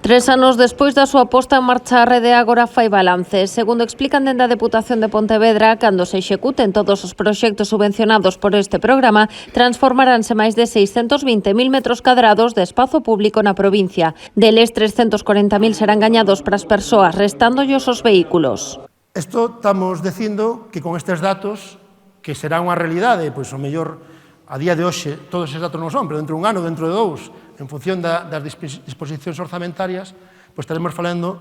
3 anos despois da súa posta en marcha, a Rede Ágora fai balance. Segundo explican dende a Deputación de Pontevedra, cando se executen todos os proxectos subvencionados por este programa, transformaránse máis de 620.000 metros cadrados de espazo público na provincia. Deles, 340.000 serán gañados para as persoas, restándolle os vehículos. Isto estamos dicindo que con estes datos, que será unha realidade, pois o mellor a día de hoxe todos eses datos non son, pero dentro de un ano, dentro de dous, en función das disposicións orzamentarias, pois estaremos falando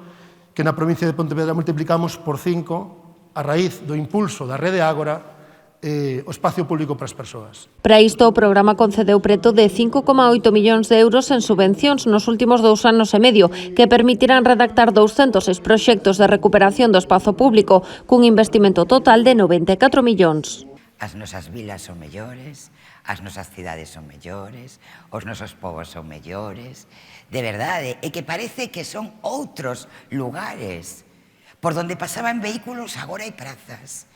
que na provincia de Pontevedra multiplicamos por 5 a raíz do impulso da Rede Ágora o espacio público para as persoas. Para isto, o programa concedeu preto de 5,8 millóns de euros en subvencións nos últimos 2 anos e medio, que permitirán redactar 206 proxectos de recuperación do espazo público, cun investimento total de 94 millóns. As nosas vilas son mellores, as nosas cidades son mellores, os nosos povos son mellores. De verdade, é que parece que son outros lugares. Por donde pasaban vehículos, agora hai prazas.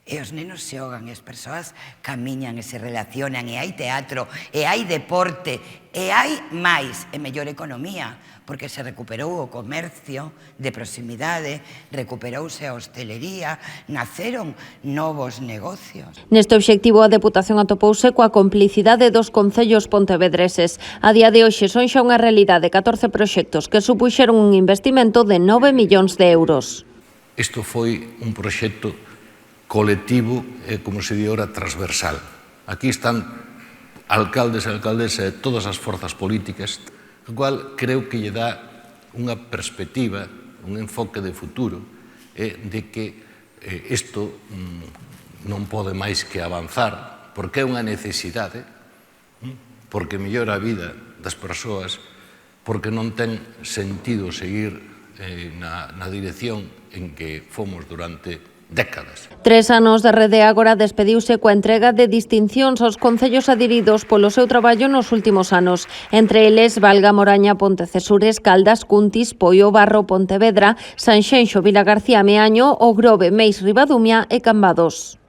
E os nenos xogan, e as persoas camiñan e se relacionan, e hai teatro, e hai deporte, e hai máis e mellor economía, porque se recuperou o comercio de proximidade, recuperouse a hostelería, naceron novos negocios. Neste obxectivo, a Deputación atopouse coa complicidade dos concellos pontevedreses. A día de hoxe son xa unha realidade 14 proxectos que supuxeron un investimento de 9 millóns de euros. Isto foi un proxecto colectivo e, como se di ora, transversal. Aquí están alcaldes e alcaldesas de todas as forzas políticas, o cual creo que lle dá unha perspectiva, un enfoque de futuro, de que isto non pode máis que avanzar, porque é unha necesidade, porque mellora a vida das persoas, porque non ten sentido seguir na dirección en que fomos durante décadas. 3 anos de Rede Ágora despediuse coa entrega de distincións aos concellos adheridos polo seu traballo nos últimos anos. Entre eles, Valga, Moraña, Pontecesures, Caldas, Cuntis, Poio, Barro, Pontevedra, Sanxenxo, Vilagarcía, Meaño, O Grove, Meis, Ribadumia e Cambados.